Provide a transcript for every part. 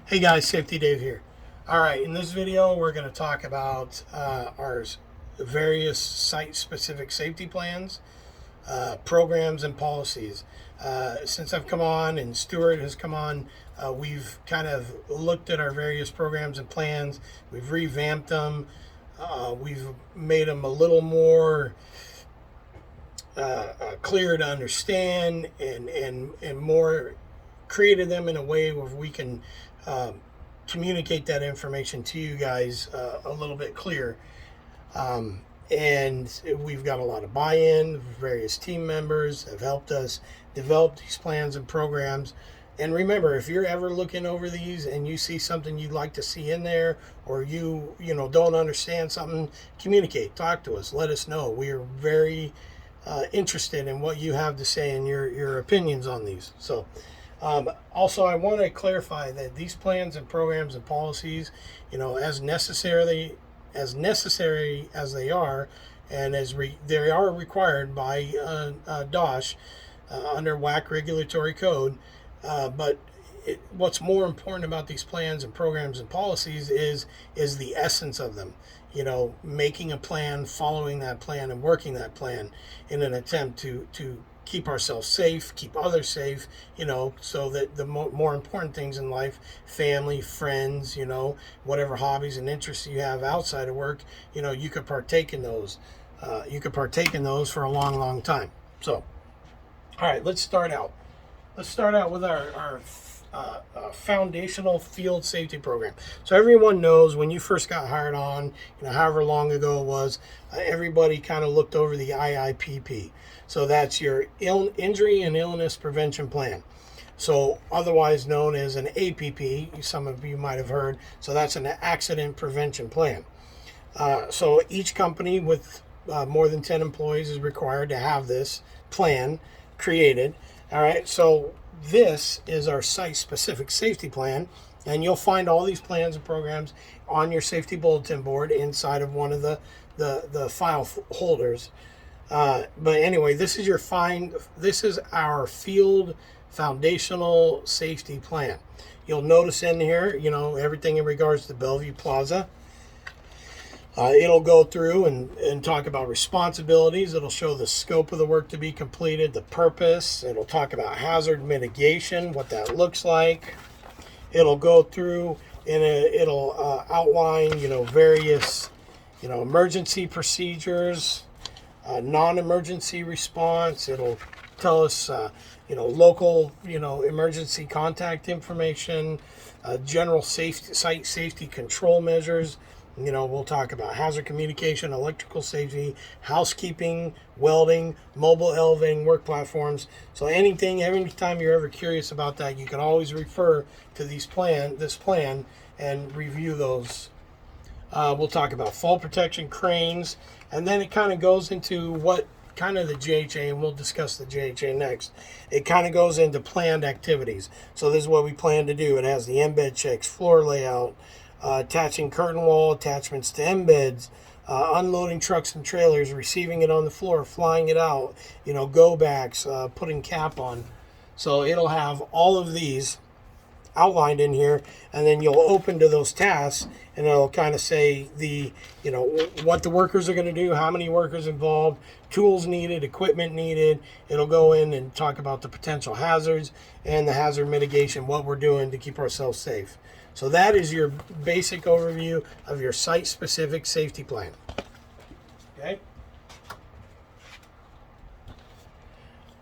Hey guys, Safety Dave here. All right, in this video, we're going to talk about our various site-specific safety plans, programs, and policies. Since I've come on and Stuart has come on, we've kind of looked at our various programs and plans. We've revamped them. We've made them a little more clear to understand and more created them in a way where we can communicate that information to you guys a little bit clearer. And we've got a lot of buy-in. Various team members have helped us develop these plans and programs. And remember, if you're ever looking over these and you see something you'd like to see in there, or you don't understand something, communicate, talk to us, let us know. We are very interested in what you have to say and your opinions on these. So also, I want to clarify that these plans and programs and policies, as necessary as they are, and they are required by DOSH under WAC regulatory code. But what's more important about these plans and programs and policies is the essence of them. Making a plan, following that plan, and working that plan in an attempt to keep ourselves safe, keep others safe, so that the more important things in life, family, friends, whatever hobbies and interests you have outside of work, you could partake in those. You could partake in those for a long, long time. So, all right, let's start out. Let's start out with our foundational field safety program. So everyone knows when you first got hired on, however long ago it was, everybody kind of looked over the IIPP. So that's your injury and illness prevention plan. So otherwise known as an APP, some of you might have heard. So that's an accident prevention plan. So each company with more than 10 employees is required to have this plan created. All right, so this is our site-specific safety plan, and you'll find all these plans and programs on your safety bulletin board inside of one of the file holders. But anyway, this is our field foundational safety plan. You'll notice in here, everything in regards to Bellevue Plaza. It'll go through and talk about responsibilities. It'll show the scope of the work to be completed, the purpose. It'll talk about hazard mitigation, what that looks like. It'll go through and it'll outline, various, emergency procedures, non-emergency response. It'll tell us, local, emergency contact information, general site safety control measures. We'll talk about hazard communication, electrical safety, housekeeping, welding, mobile elevating work platforms. So anytime you're ever curious about that, you can always refer to this plan and review those. We'll talk about fall protection, cranes, and then it kind of goes into what kind of the JHA, and we'll discuss the JHA next. It kind of goes into planned activities. So this is what we plan to do. It has the embed checks, floor layout, attaching curtain wall attachments to embeds, unloading trucks and trailers, receiving it on the floor, flying it out, go backs, putting cap on. So it'll have all of these outlined in here, and then you'll open to those tasks, and it'll kind of say what the workers are going to do, how many workers involved, tools needed, equipment needed. It'll go in and talk about the potential hazards and the hazard mitigation, what we're doing to keep ourselves safe. So that is your basic overview of your site-specific safety plan. Okay.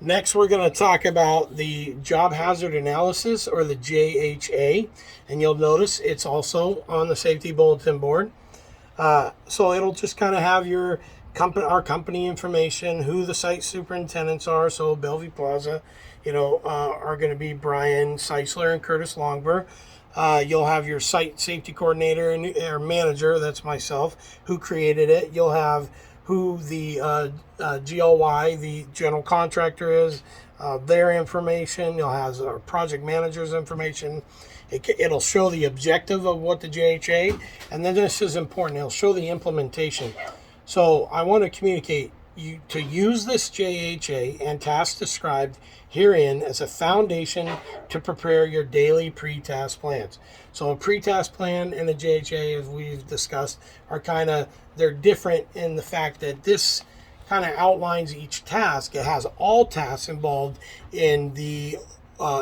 Next, we're going to talk about the job hazard analysis, or the JHA, and you'll notice it's also on the safety bulletin board. So it'll just kind of have our company information, who the site superintendents are. So Bellevue Plaza, are going to be Brian Seisler and Curtis Longber. You'll have your site safety coordinator or manager, that's myself, who created it. You'll have who the GLY, the general contractor, is, their information. You'll have our project manager's information. It'll show the objective of what the JHA, and then this is important, it'll show the implementation. So I want to communicate, to use this JHA and tasks described herein as a foundation to prepare your daily pre-task plans. So a pre-task plan and a JHA, as we've discussed, are they're different in the fact that this kind of outlines each task. It has all tasks involved in the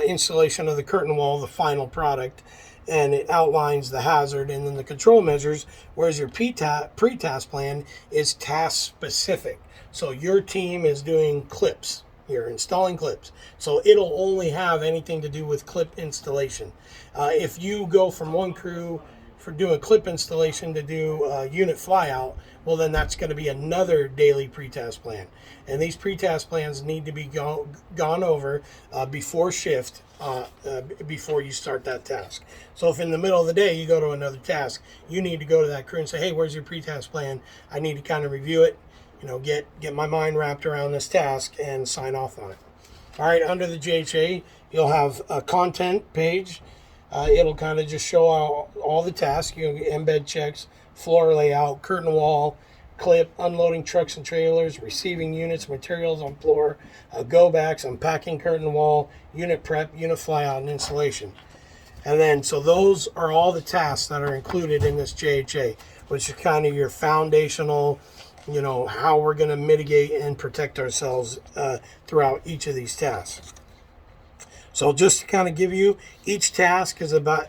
installation of the curtain wall, the final product, and it outlines the hazard and then the control measures, whereas your pre-task plan is task specific. So your team is doing clips. You're installing clips. So it'll only have anything to do with clip installation. If you go from one crew for doing clip installation to do unit flyout, well, then that's going to be another daily pre-task plan. And these pre-task plans need to be gone over before shift, before you start that task. So if in the middle of the day you go to another task, you need to go to that crew and say, hey, where's your pre-task plan? I need to kind of review it, get my mind wrapped around this task and sign off on it. All right, under the JHA, you'll have a content page. It'll kind of just show all the tasks, embed checks, floor layout, curtain wall, clip, unloading trucks and trailers, receiving units, materials on floor, go backs, unpacking curtain wall, unit prep, unit flyout, and installation. And then, so those are all the tasks that are included in this JHA, which is kind of your foundational, how we're going to mitigate and protect ourselves throughout each of these tasks. So just to kind of give you, each task is on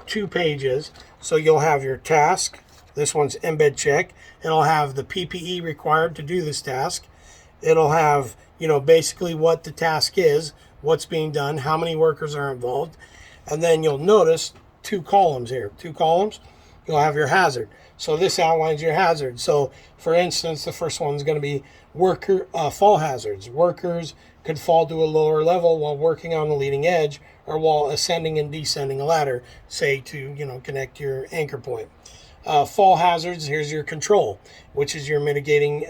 2 pages. So you'll have your task. This one's embed check. It'll have the PPE required to do this task. It'll have, basically what the task is, what's being done, how many workers are involved. And then you'll notice 2 columns here. 2 columns. You'll have your hazard. So this outlines your hazard. So for instance, the first one's going to be fall hazards. Workers could fall to a lower level while working on the leading edge or while ascending and descending a ladder, say to, connect your anchor point. Fall hazards, here's your control, which is your mitigating,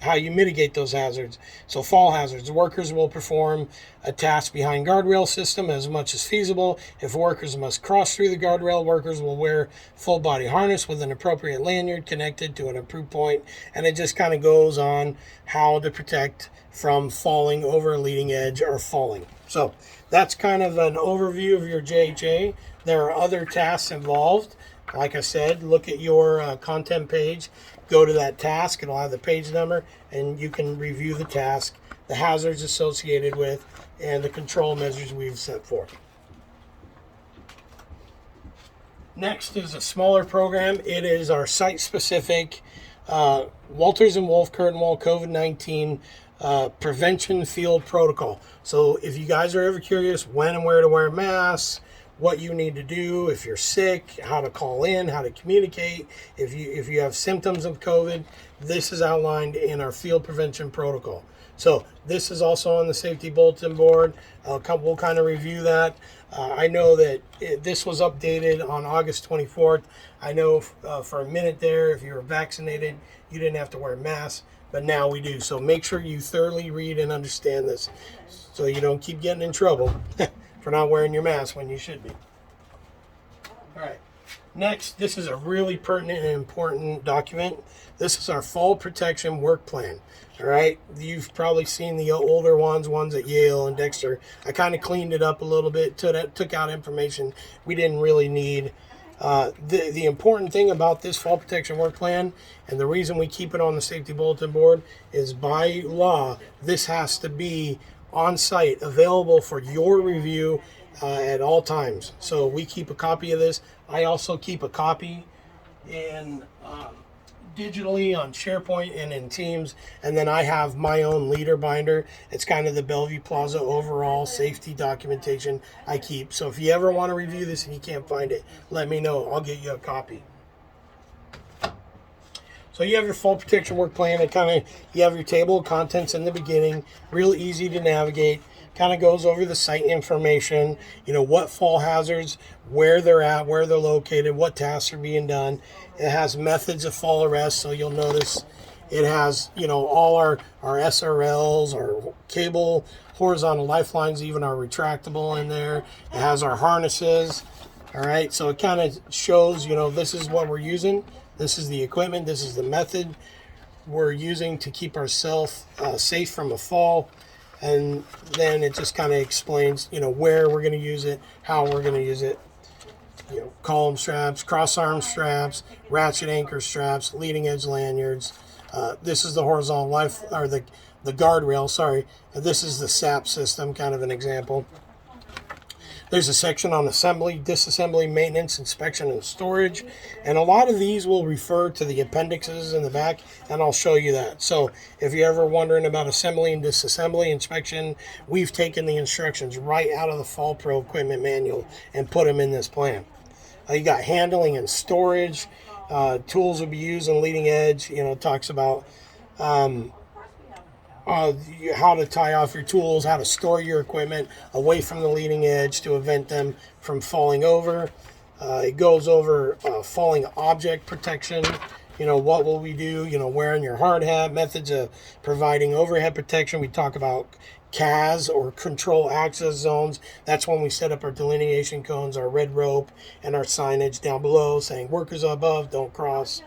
how you mitigate those hazards. So fall hazards, workers will perform a task behind guardrail system as much as feasible. If workers must cross through the guardrail, workers will wear full body harness with an appropriate lanyard connected to an approved point. And it just kind of goes on how to protect from falling over a leading edge or falling. So that's kind of an overview of your JHA. There are other tasks involved. Like I said, look at your content page, go to that task, it'll have the page number, and you can review the task, the hazards associated with, and the control measures we've set forth. Next is a smaller program. It is our site-specific Walters and Wolf Curtain Wall COVID-19 prevention field protocol. So if you guys are ever curious when and where to wear masks, what you need to do if you're sick, how to call in, how to communicate, if you have symptoms of COVID, this is outlined in our field prevention protocol. So this is also on the safety bulletin board. We'll kind of review that. I know that this was updated on August 24th. I know for a minute there, if you were vaccinated, you didn't have to wear masks, but now we do. So make sure you thoroughly read and understand this so you don't keep getting in trouble for not wearing your mask when you should be. All right. Next, this is a really pertinent and important document. This is our fall protection work plan. All right. You've probably seen the older ones at Yale and Dexter. I kind of cleaned it up a little bit, took out information we didn't really need. The important thing about this fall protection work plan, and the reason we keep it on the safety bulletin board, is by law, this has to be on site, available for your review at all times. So we keep a copy of this. I also keep a copy in digitally on SharePoint and in Teams, and then I have my own leader binder. It's kind of the Bellevue Plaza overall safety documentation I keep. So if you ever want to review this and you can't find it, let me know. I'll get you a copy. So you have your fall protection work plan. You have your table of contents in the beginning, real easy to navigate. Kind of goes over the site information, what fall hazards, where they're at, where they're located, what tasks are being done. It has methods of fall arrest, so you'll notice it has, all our SRLs, our cable, horizontal lifelines, even our retractable in there. It has our harnesses. All right, so it kind of shows, this is what we're using. This is the equipment. This is the method. we're using to keep ourselves safe from a fall. And then it just kind of explains, where we're going to use it, how we're going to use it. Column straps, cross arm straps, ratchet anchor straps, leading edge lanyards. This is the horizontal life, or the guardrail, sorry. This is the SAP system, kind of an example. There's a section on assembly, disassembly, maintenance, inspection, and storage. And a lot of these will refer to the appendixes in the back, and I'll show you that. So if you're ever wondering about assembly and disassembly, inspection, we've taken the instructions right out of the Fall Pro equipment manual and put them in this plan. You got handling and storage. Tools will be used on leading edge. It talks about how to tie off your tools, how to store your equipment away from the leading edge to prevent them from falling over. It goes over falling object protection. What will we do? Wearing your hard hat, methods of providing overhead protection. We talk about CAZ, or control access zones. That's when we set up our delineation cones, our red rope, and our signage down below saying workers above, don't cross.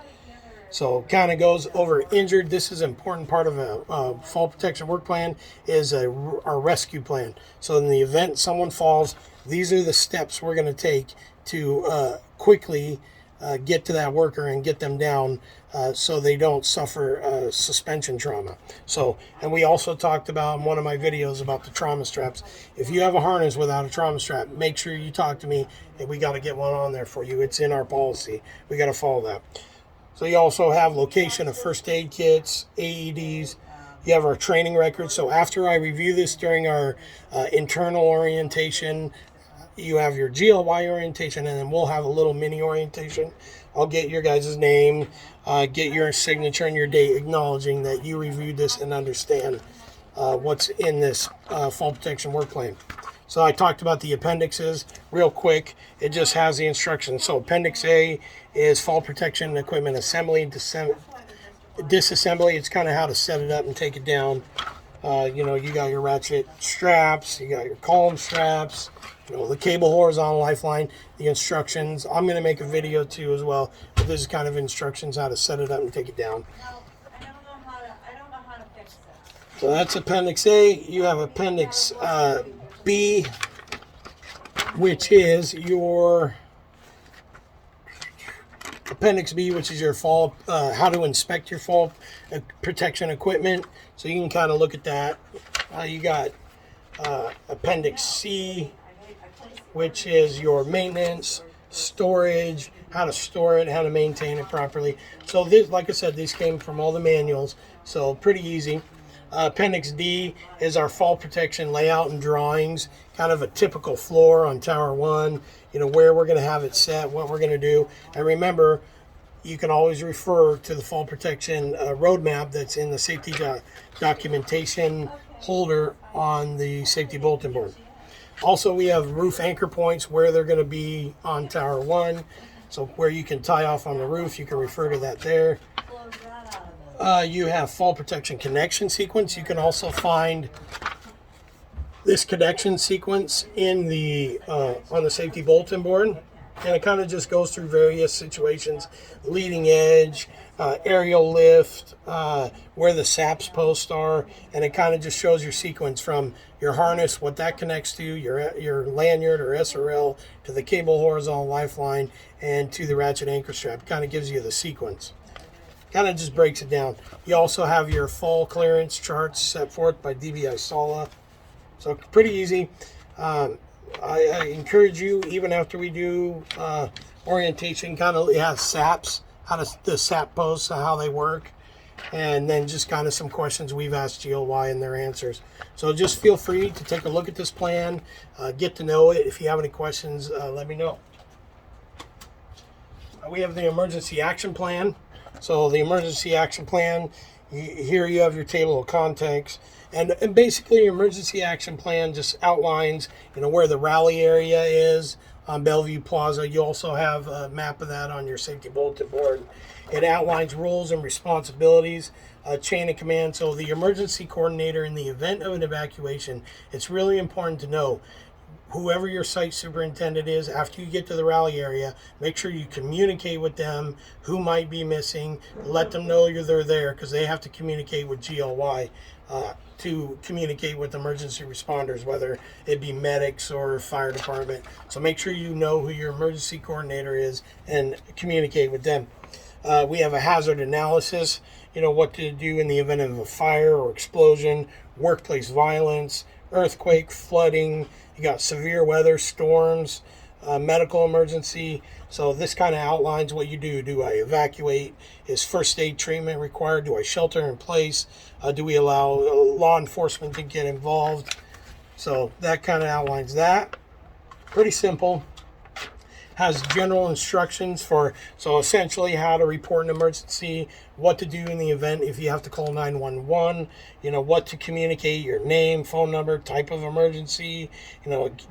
So kind of goes over injured. This is an important part of a fall protection work plan, is our rescue plan. So in the event someone falls, these are the steps we're going to take to quickly get to that worker and get them down so they don't suffer suspension trauma. So, and we also talked about in one of my videos about the trauma straps. If you have a harness without a trauma strap, make sure you talk to me, and we got to get one on there for you. It's in our policy. We got to follow that. So you also have location of first aid kits, AEDs. You have our training records. So after I review this during our internal orientation, you have your GLY orientation, and then we'll have a little mini orientation. I'll get your guys' name, get your signature and your date acknowledging that you reviewed this and understand what's in this fall protection work plan. So I talked about the appendixes real quick. It just has the instructions. So Appendix A is fall protection equipment assembly, disassembly. It's kind of how to set it up and take it down. You got your ratchet straps, you got your column straps, the cable horizontal lifeline, the instructions. I'm going to make a video too as well, but this is kind of instructions how to set it up and take it down. I don't know how to fix that. So that's Appendix A. You have Appendix B, which is your Appendix B, which is your fall, how to inspect your fall protection equipment. So you can kind of look at that. You got Appendix C, which is your maintenance, storage, how to store it, how to maintain it properly. So this, like I said, these came from all the manuals, so pretty easy. Appendix D is our fall protection layout and drawings, kind of a typical floor on Tower 1, where we're going to have it set, what we're going to do. And remember, you can always refer to the fall protection roadmap that's in the safety documentation holder on the safety bulletin board. Also, we have roof anchor points where they're going to be on Tower 1. So where you can tie off on the roof, you can refer to that there. You have fall protection connection sequence. You can also find this connection sequence in the on the safety bulletin board, and it kind of just goes through various situations: leading edge, aerial lift, where the SAPS posts are, and it kind of just shows your sequence from your harness, what that connects to, your lanyard or SRL, to the cable horizontal lifeline, and to the ratchet anchor strap. Kind of gives you the sequence. Kind of just breaks it down. You also have your fall clearance charts set forth by DBI Sala. So pretty easy. I encourage you, even after we do orientation, kind of have SAPs, the SAP posts, how they work, and then just kind of some questions we've asked GLY and their answers. So just feel free to take a look at this plan, get to know it. If you have any questions, let me know. We have the emergency action plan. So the emergency action plan, here you have your table of contents, and basically your emergency action plan just outlines, where the rally area is on Bellevue Plaza. You also have a map of that on your safety bulletin board. It outlines roles and responsibilities, chain of command. So the emergency coordinator, in the event of an evacuation, it's really important to know whoever your site superintendent is, after you get to the rally area, make sure you communicate with them who might be missing. Let them know they're there, because they have to communicate with GLY to communicate with emergency responders, whether it be medics or fire department. So make sure you know who your emergency coordinator is and communicate with them. We have a hazard analysis, what to do in the event of a fire or explosion, workplace violence, earthquake, flooding. You got severe weather, storms, medical emergency. So this kind of outlines what you do. Do I evacuate? Is first aid treatment required? Do I shelter in place? Do we allow law enforcement to get involved? So that kind of outlines that. Pretty simple. Has general instructions so essentially how to report an emergency, what to do in the event if you have to call 911, what to communicate, your name, phone number, type of emergency,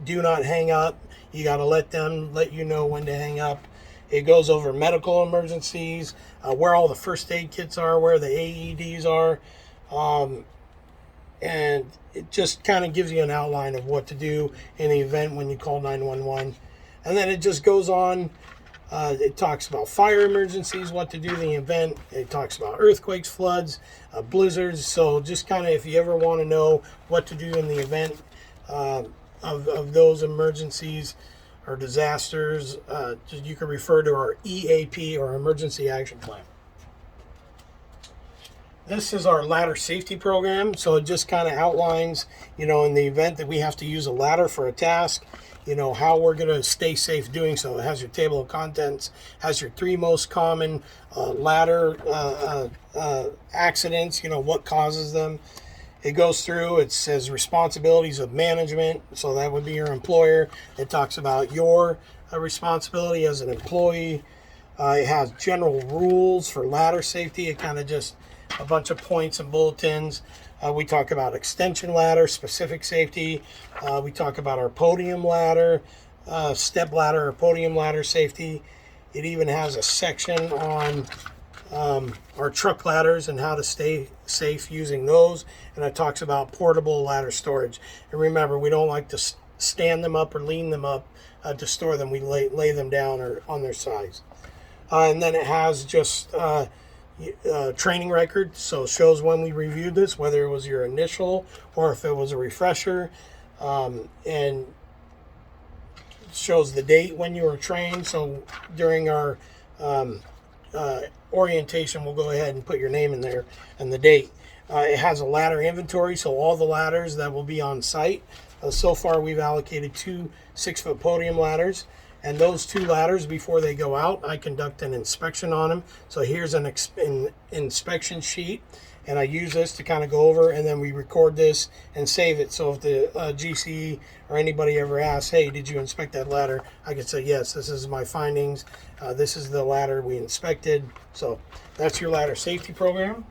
do not hang up. You got to let you know when to hang up. It goes over medical emergencies, where all the first aid kits are, where the AEDs are, and it just kind of gives you an outline of what to do in the event when you call 911. And then it just goes on. It talks about fire emergencies, what to do in the event. It talks about earthquakes, floods, blizzards. So just kind of if you ever want to know what to do in the event of those emergencies or disasters, you can refer to our EAP, or Emergency Action Plan. This is our ladder safety program. So it just kind of outlines, in the event that we have to use a ladder for a task, how we're going to stay safe doing so. It has your table of contents, has your 3 most common ladder accidents, what causes them. It goes through, it says responsibilities of management, so that would be your employer. It talks about your responsibility as an employee. It has general rules for ladder safety. It kind of just a bunch of points and bulletins. We talk about extension ladder, specific safety. We talk about our podium ladder, step ladder, or podium ladder safety. It even has a section on our truck ladders and how to stay safe using those. And it talks about portable ladder storage. And remember, we don't like to stand them up or lean them up to store them. We lay them down or on their sides. And then it has just training record, so it shows when we reviewed this, whether it was your initial or if it was a refresher, and shows the date when you were trained. So during our orientation, we'll go ahead and put your name in there and the date. It has a ladder inventory, so all the ladders that will be on site. So far we've allocated 2 6-foot podium ladders. And those 2 ladders, before they go out, I conduct an inspection on them. So here's an inspection sheet, and I use this to kind of go over, and then we record this and save it. So if the GCE or anybody ever asks, hey, did you inspect that ladder? I can say, yes, this is my findings. This is the ladder we inspected. So that's your ladder safety program.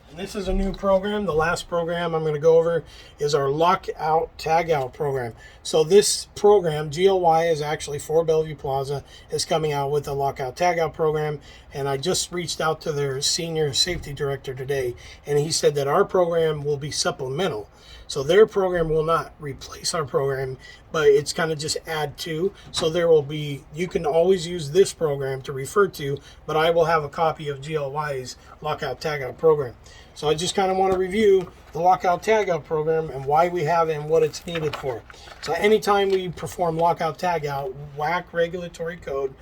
And this is a new program. The last program I'm going to go over is our lockout tagout program. So this program, GLY, is actually for Bellevue Plaza, is coming out with a lockout tagout program. And I just reached out to their senior safety director today, and he said that our program will be supplemental. So their program will not replace our program, but it's kind of just add to. So there will be, you can always use this program to refer to, but I will have a copy of GLY's lockout tagout program. So I just kind of want to review the lockout tagout program and why we have it and what it's needed for. So anytime we perform lockout tagout, WAC regulatory code,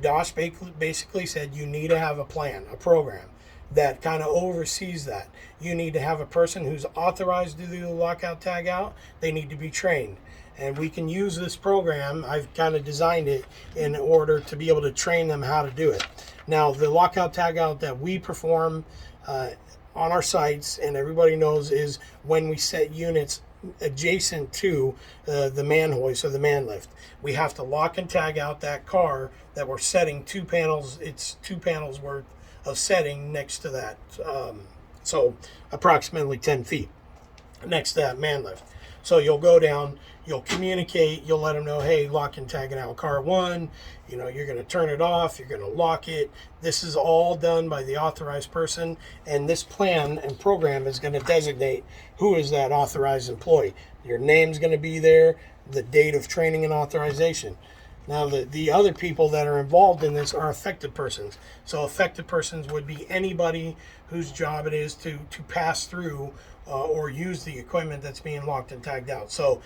DOS basically said you need to have a plan, a program that kind of oversees that. You need to have a person who's authorized to do the lockout tagout. They need to be trained. And we can use this program. I've kind of designed it in order to be able to train them how to do it. Now, the lockout tagout that we perform on our sites, and everybody knows, is when we set units adjacent to the man hoist or the man lift. We have to lock and tag out that car that we're setting 2 panels. It's 2 panels worth of setting next to that. So approximately 10 feet next to that man lift. So you'll go down, you'll communicate, you'll let them know, hey, lock and tagging out car 1, you're going to turn it off, you're going to lock it. This is all done by the authorized person, and this plan and program is going to designate who is that authorized employee. Your name's going to be there, the date of training and authorization. Now, the other people that are involved in this are affected persons. So affected persons would be anybody whose job it is to pass through or use the equipment that's being locked and tagged out. So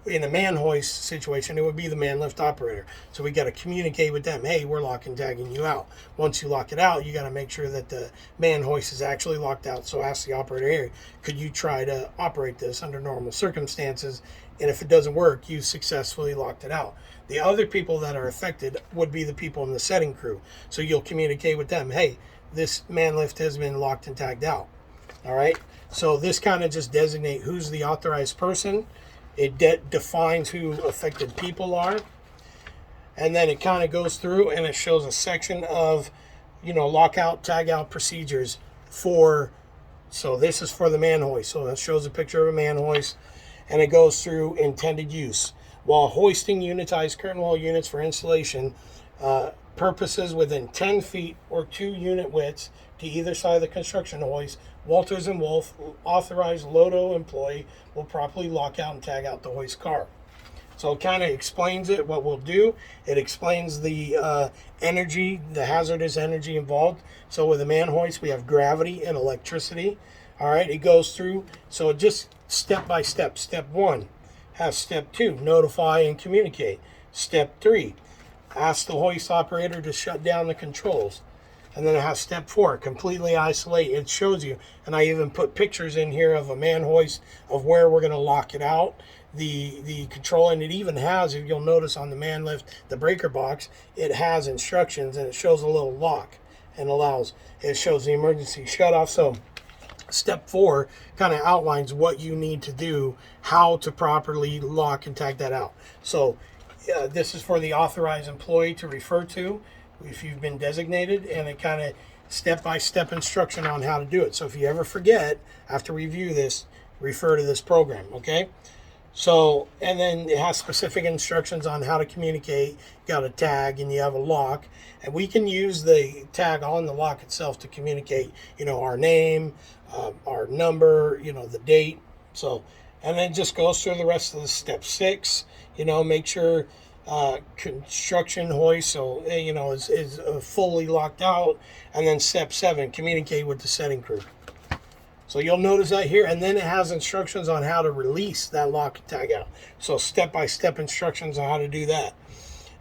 in a man hoist situation, it would be the man lift operator. So we got to communicate with them. Hey, we're lock and tagging you out. Once you lock it out, you got to make sure that the man hoist is actually locked out. So ask the operator, hey, could you try to operate this under normal circumstances? And if it doesn't work, you successfully locked it out. The other people that are affected would be the people in the setting crew. So you'll communicate with them. Hey, this man lift has been locked and tagged out. All right. So this kind of just designate who's the authorized person. It defines who affected people are. And then it kind of goes through and it shows a section of, lockout, tag out procedures so this is for the man hoist. So that shows a picture of a man hoist, and it goes through intended use. While hoisting unitized curtain wall units for installation, purposes within 10 feet or 2 unit widths to either side of the construction hoist, Walters and Wolf, authorized LOTO employee, will properly lock out and tag out the hoist car. So it kind of explains it, what we'll do. It explains the energy, the hazardous energy involved. So with a man hoist, we have gravity and electricity. All right, it goes through. So just step by step. Step 1, have step 2, notify and communicate. Step 3, ask the hoist operator to shut down the controls. And then it has step 4, completely isolate. It shows you, and I even put pictures in here of a man hoist of where we're going to lock it out, the control, and it even has, if you'll notice on the man lift, the breaker box, it has instructions, and it shows a little lock and it shows the emergency shut off. So step 4 kind of outlines what you need to do, how to properly lock and tag that out. So this is for the authorized employee to refer to if you've been designated, and it kind of step-by-step instruction on how to do it. So if you ever forget, after review this, refer to this program, okay? So, and then it has specific instructions on how to communicate. You got a tag and you have a lock, and we can use the tag on the lock itself to communicate, our name, our number, the date. So, and then just goes through the rest of the step 6, make sure construction hoist, so is fully locked out. And then step 7, communicate with the setting crew. So you'll notice that here, and then it has instructions on how to release that lock and tag out. So step-by-step instructions on how to do that.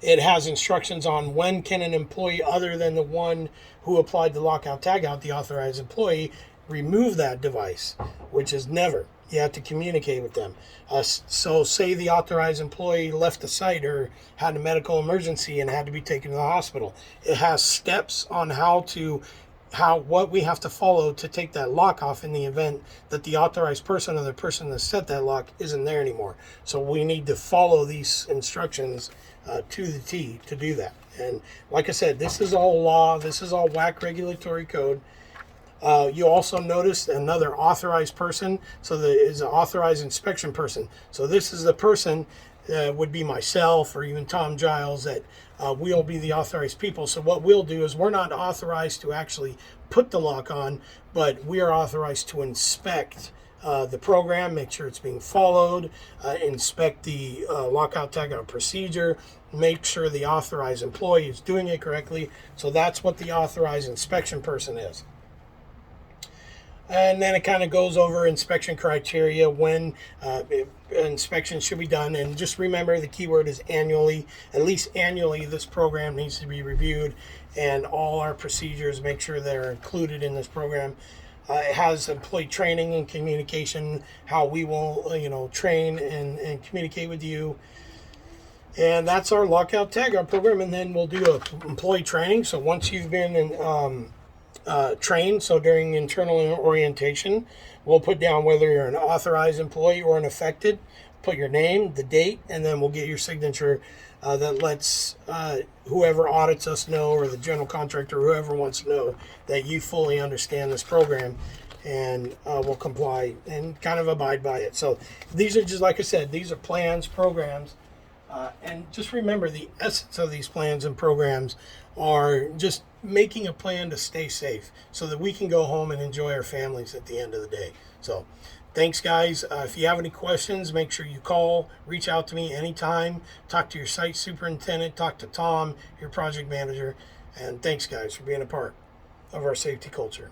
It has instructions on when can an employee other than the one who applied the lockout tag out, the authorized employee, remove that device, which is never. You have to communicate with them. So say the authorized employee left the site or had a medical emergency and had to be taken to the hospital. It has steps on what we have to follow to take that lock off in the event that the authorized person or the person that set that lock isn't there anymore. So we need to follow these instructions to the T to do that. And like I said, this is all law. This is all WAC regulatory code. You also notice another authorized person. So there is an authorized inspection person. So this is the person would be myself or even Tom Giles that we'll be the authorized people. So what we'll do is we're not authorized to actually put the lock on, but we are authorized to inspect the program, make sure it's being followed, inspect the lockout tagout procedure, make sure the authorized employee is doing it correctly. So that's what the authorized inspection person is. And then it kind of goes over inspection criteria, when inspection should be done. And just remember, the keyword is annually. At least annually, this program needs to be reviewed, and all our procedures, make sure they're included in this program. It has employee training and communication, how we will, train and communicate with you. And that's our lockout tagout program. And then we'll do a employee training. So once you've been in trained, so during internal orientation, we'll put down whether you're an authorized employee or an affected, put your name, the date, and then we'll get your signature that lets whoever audits us know, or the general contractor, whoever wants to know that you fully understand this program. and we'll comply and kind of abide by it. So these are just, like I said, these are plans, programs, and just remember the essence of these plans and programs are just making a plan to stay safe so that we can go home and enjoy our families at the end of the day. So thanks, guys. If you have any questions, make sure you call, reach out to me anytime, talk to your site superintendent, talk to Tom, your project manager. And thanks, guys, for being a part of our safety culture.